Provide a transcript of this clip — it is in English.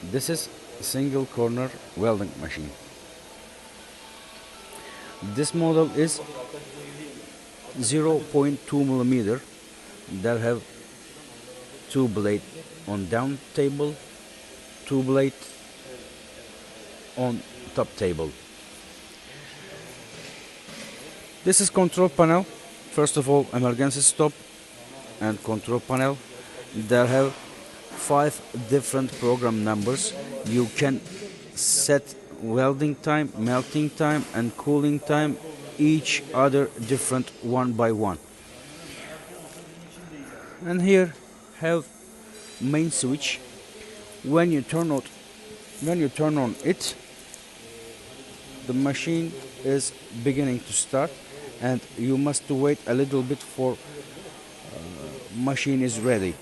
This is a single corner welding machine. This model is 0.2 millimeter that have two blade on down table, two blade on top table. This is control panel. First of all, emergency stop and control panel. There have 5 different program numbers. You can set welding time, melting time, and cooling time, each other different one by one. And here have main switch. When you turn on it, the machine is beginning to start, and you must wait a little bit for machine is ready.